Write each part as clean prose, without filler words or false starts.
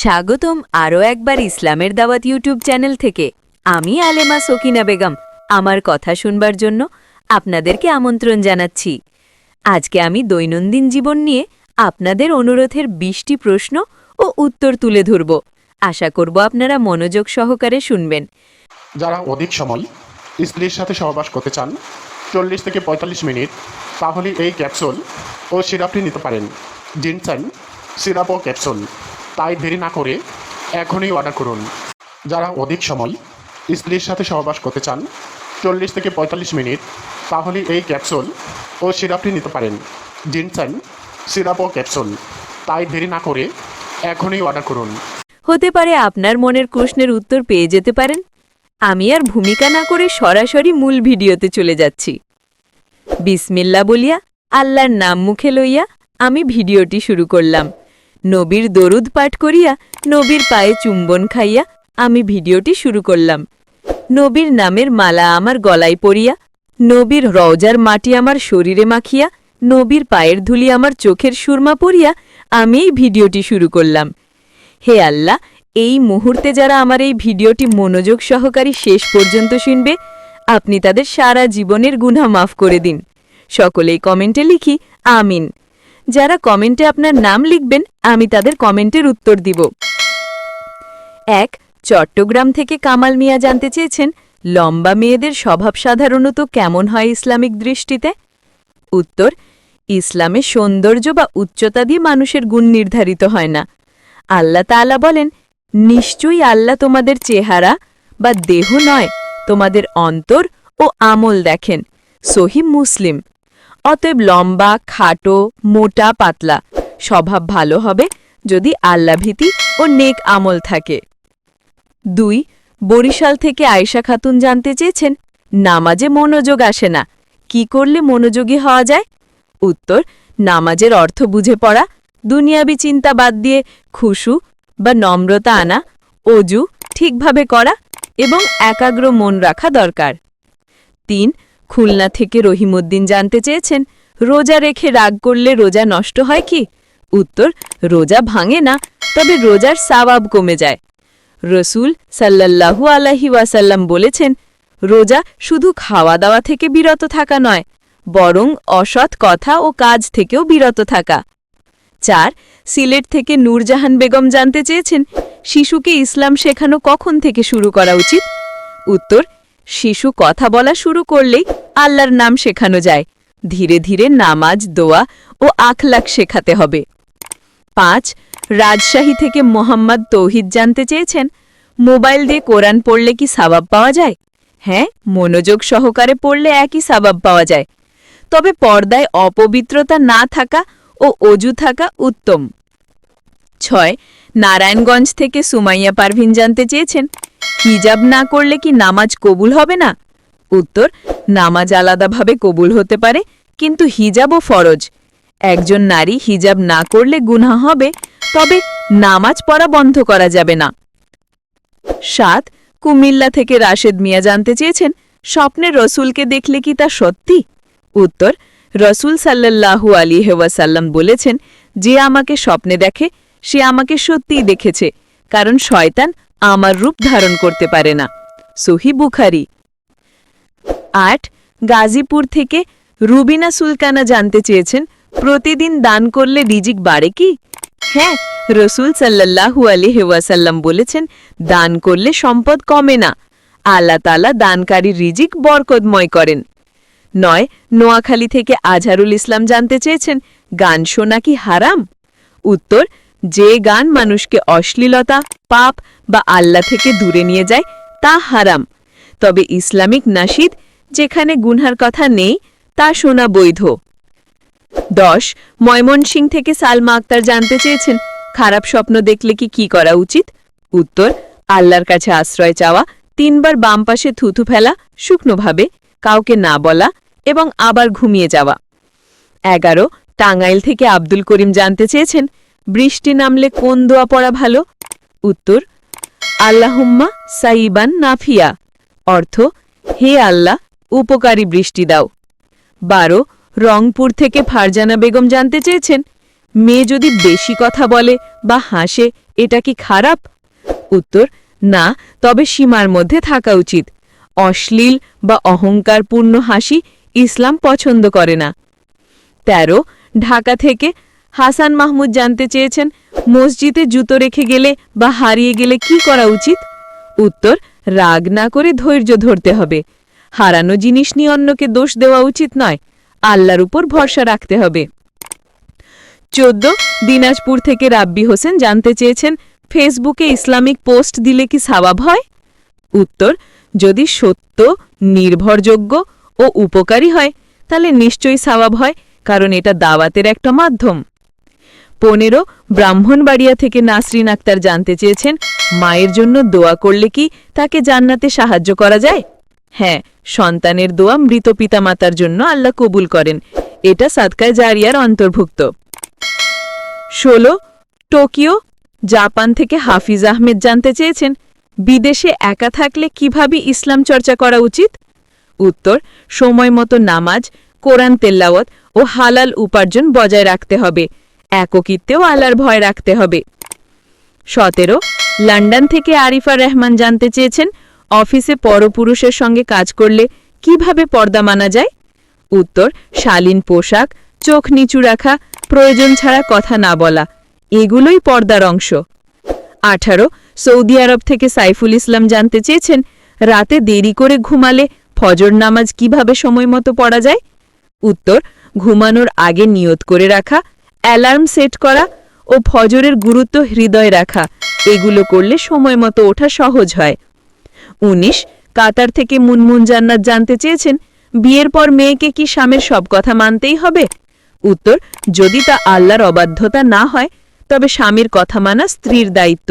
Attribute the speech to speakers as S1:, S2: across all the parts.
S1: স্বাগতম আরও একবার ইসলামের দাওয়াত ইউটিউব চ্যানেল থেকে। আমি আলেমা সকিনা বেগম। আমার কথা শুনবার জন্য আপনাদেরকে আমন্ত্রণ জানাচ্ছি। আজকে আমি দৈনন্দিন জীবন নিয়ে আপনাদের অনুরোধের ২০টি প্রশ্ন ও উত্তর তুলে ধরব। আশা করব আপনারা মনোযোগ সহকারে শুনবেন।
S2: যারা অধিক সময় স্ত্রীর সাথে সহবাস করতে চান ৪০ থেকে ৪৫ মিনিট, তাহলে এই ক্যাপসুল ও সিরাপটি নিতে পারেন। জিনসান সিরাপ ও ক্যাপসুল, তাই দেরি না করে এখনই অর্ডার করুন। যারা অধিক সময় স্ত্রীর সাথে সহবাস করতে চান ৪০ থেকে ৪৫ মিনিট, তাহলে এই ক্যাপসুল ও সিরাপটি নিতে পারেন। জিনসান সিরাপ ও ক্যাপসুল, তাই দেরি না করে এখনই অর্ডার করুন।
S1: হতে পারে আপনার মনের প্রশ্নের উত্তর পেয়ে যেতে পারেন। আমি আর ভূমিকা না করে সরাসরি মূল ভিডিওতে চলে যাচ্ছি। বিসমিল্লা বলিয়া আল্লাহর নাম মুখে লইয়া আমি ভিডিওটি শুরু করলাম। নবীর দরুদ পাঠ করিয়া নবীর পায়ে চুম্বন খাইয়া আমি ভিডিওটি শুরু করলাম। নবীর নামের মালা আমার গলায় পরিয়া, নবীর রওজার মাটি আমার শরীরে মাখিয়া, নবীর পায়ের ধুলি আমার চোখের সুরমা পরিয়া আমি এই ভিডিওটি শুরু করলাম। হে আল্লাহ, এই মুহূর্তে যারা আমার এই ভিডিওটি মনোযোগ সহকারী শেষ পর্যন্ত শুনবে, আপনি তাদের সারা জীবনের গুনাহ মাফ করে দিন। সকলেই কমেন্টে লিখি আমিন। যারা কমেন্টে আপনার নাম লিখবেন, আমি তাদের কমেন্টের উত্তর দিব। ১. চট্টগ্রাম থেকে কামাল মিয়া জানতে চেয়েছেন, লম্বা মেয়েদের স্বভাব সাধারণত কেমন হয় ইসলামিক দৃষ্টিতে? উত্তর: ইসলামে সৌন্দর্য বা উচ্চতা দিয়ে মানুষের গুণ নির্ধারিত হয় না। আল্লাহ তাআলা বলেন, নিশ্চয়ই আল্লাহ তোমাদের চেহারা বা দেহ নয়, তোমাদের অন্তর ও আমল দেখেন। সহিহ মুসলিম। অতএব লম্বা, খাটো, মোটা, পাতলা স্বভাব ভালো হবে যদি আল্লাভীতি ও নেক আমল থাকে। ২. বরিশাল থেকে আয়েশা খাতুন জানতে চেয়েছেন, নামাজে মনোযোগ আসে না, কি করলে মনোযোগী হওয়া যায়? উত্তর: নামাজের অর্থ বুঝে পড়া, দুনিয়াবি চিন্তা বাদ দিয়ে খুশু বা নম্রতা আনা, অজু ঠিকভাবে করা এবং একাগ্র মন রাখা দরকার। ৩. খুলনা থেকে রহিমউদ্দিন জানতে চেয়েছেন, রোজা রেখে রাগ করলে রোজা নষ্ট হয় কি? উত্তর: রোজা ভাঙে না, তবে রোজার সওয়াব কমে যায়। রসুল সাল্লাল্লাহু আলাইহি ওয়াসাল্লাম বলেছেন, রোজা শুধু খাওয়া দাওয়া থেকে বিরত থাকা নয়, বরং অসৎ কথা ও কাজ থেকেও বিরত থাকা। ৪. সিলেট থেকে নূরজাহান বেগম জানতে চেয়েছেন, শিশুকে ইসলাম শেখানো কখন থেকে শুরু করা উচিত? উত্তর: শিশু কথা বলা শুরু করলেই আল্লাহর নাম শেখানো যায়। ধীরে ধীরে নামাজ, দোয়া ও আখলাক শেখাতে হবে। ৫. রাজশাহী থেকে মোহাম্মদ তৌহিদ জানতে চেয়েছেন, মোবাইল দিয়ে কোরআন পড়লে কি সওয়াব পাওয়া যায়? হ্যাঁ, মনোযোগ সহকারে পড়লে একই সওয়াব পাওয়া যায়, তবে পর্দায় অপবিত্রতা না থাকা ও অজু থাকা উত্তম। ৬. নারায়ণগঞ্জ থেকে সুমাইয়া পারভিন জানতে চেয়েছেন, হিজাব না করলে কি নামাজ কবুল হবে না? উত্তর: নামাজ আলাদাভাবে কবুল হতে পারে, কিন্তু হিজাবও ফরজ। একজন নারী হিজাব না করলে গুনাহ হবে, তবে নামাজ পড়া বন্ধ করা যাবে না। ৭. কুমিল্লা থেকে রাশেদ মিয়া জানতে চেয়েছেন, স্বপ্নে রসুলকে দেখলে কি তা সত্যি? উত্তর: রসুল সাল্লাল্লাহু আলাইহি ওয়াসাল্লাম বলেছেন, যে আমাকে স্বপ্নে দেখে সে আমাকে সত্যিই দেখেছে, কারণ শয়তান আমার রূপ ধারণ করতে পারে না। সহিহ বুখারী। ৮. গাজীপুর থেকে রুবিনা সুলতানা জানতে চেয়েছেন, প্রতিদিন দান করলে রিজিক বাড়ে কি? হ্যাঁ, রসুল সাল্লাল্লাহু আলাইহি ওয়াসাল্লাম বলেছেন, দান করলে সম্পদ কমে না, আল্লাহ তাআলা দানকারীর রিজিক বরকতময় করেন। ৯. নোয়াখালী থেকে আজহারুল ইসলাম জানতে চেয়েছেন, গান শোনা কি হারাম? উত্তর: যে গান মানুষকে অশ্লীলতা, পাপ বা আল্লাহ থেকে দূরে নিয়ে যায় তা হারাম, তবে ইসলামিক নাশিদ যেখানে গুনহার কথা নেই তা শোনা বৈধ। ১০. ময়মনসিংহ থেকে সালমা আক্তার জানতে চেয়েছেন, খারাপ স্বপ্ন দেখলে কি করা উচিত? উত্তর: আল্লাহর কাছে আশ্রয় চাওয়া, ৩ বার বাম পাশে থুথু ফেলা শুকনোভাবে, কাউকে না বলা এবং আবার ঘুমিয়ে যাওয়া। ১১. টাঙ্গাইল থেকে আব্দুল করিম জানতে চেয়েছেন, বৃষ্টি নামলে কোন দোয়া পড়া ভালো? উত্তর: আল্লাহুম্মা সাইবান নাফিয়া, অর্থ: হে আল্লাহ, উপকারী বৃষ্টি দাও। ১২. রংপুর থেকে ফারজানা বেগম জানতে চেয়েছেন, মেয়ে যদি বেশি কথা বলে বা হাসে এটা কি খারাপ? উত্তর, না, তবে সীমার মধ্যে থাকা উচিত। অশ্লীল বা অহংকারপূর্ণ হাসি ইসলাম পছন্দ করে না। ১৩ ঢাকা থেকে হাসান মাহমুদ জানতে চেয়েছেন, মসজিদে জুতো রেখে গেলে বা হারিয়ে গেলে কি করা উচিত? উত্তর, রাগ না করে ধৈর্য ধরতে হবে। হারানো জিনিস নিয়ে অন্যকে দোষ দেওয়া উচিত নয়, আল্লাহর উপর ভরসা রাখতে হবে। ১৪ দিনাজপুর থেকে রাব্বি হোসেন জানতে চেয়েছেন, ফেসবুকে ইসলামিক পোস্ট দিলে কি সওয়াব হয়? উত্তর, যদি সত্য, নির্ভরযোগ্য ও উপকারী হয় তাহলে নিশ্চয়ই সওয়াব হয়, কারণ এটা দাওয়াতের একটা মাধ্যম। ১৫ ব্রাহ্মণবাড়িয়া থেকে নাসরিন আক্তার জানতে চেয়েছেন, মায়ের জন্য দোয়া করলে কি তাকে জান্নাতে সাহায্য করা যায়? হ্যাঁ, সন্তানের দোয়া মৃত পিতামাতার জন্য আল্লাহ কবুল করেন, এটা সাদকায়ে জারিয়ার অন্তর্ভুক্ত। ১৬ টোকিও জাপান থেকে হাফিজ আহমেদ জানতে চেয়েছেন, বিদেশে একা থাকলে কিভাবে ইসলাম চর্চা করা উচিত? উত্তর, সময় মতো নামাজ, কোরআন তেলাওয়াত ও হালাল উপার্জন বজায় রাখতে হবে। একাকিত্বেও আল্লাহর ভয় রাখতে হবে। ১৭ লন্ডন থেকে আরিফা রহমান জানতে চেয়েছেন, অফিসে পরপুরুষের সঙ্গে কাজ করলে কিভাবে পর্দা মানা যায়? উত্তর, শালীন পোশাক, চোখ নিচু রাখা, প্রয়োজন ছাড়া কথা না বলা, এগুলোই পর্দার অংশ। ১৮ সৌদি আরব থেকে সাইফুল ইসলাম জানতে চেয়েছেন, রাতে দেরি করে ঘুমালে ফজর নামাজ কিভাবে সময় মতো পড়া যায়? উত্তর, ঘুমানোর আগে নিয়ত করে রাখা, অ্যালার্ম সেট করা ও ফজরের গুরুত্ব হৃদয় রাখা, এগুলো করলে সময় মতো ওঠা সহজ হয়। ১৯ কাতার থেকে মুনমুন জান্নাত জানতে চেয়েছেন, বিয়ের পর মেয়েকে কি স্বামীর সব কথা মানতেই হবে? উত্তর, যদি তা আল্লাহর অবাধ্যতা না হয় তবে স্বামীর কথা মানা স্ত্রীর দায়িত্ব,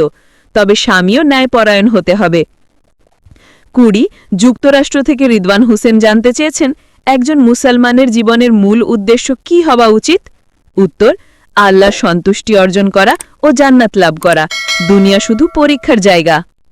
S1: তবে স্বামীও ন্যায়পরায়ণ হতে হবে। ২০ যুক্তরাষ্ট্র থেকে রিদওয়ান হোসেন জানতে চেয়েছেন, একজন মুসলমানের জীবনের মূল উদ্দেশ্য কি হওয়া উচিত? উত্তর, আল্লাহর সন্তুষ্টি অর্জন করা ও জান্নাত লাভ করা। দুনিয়া শুধু পরীক্ষার জায়গা।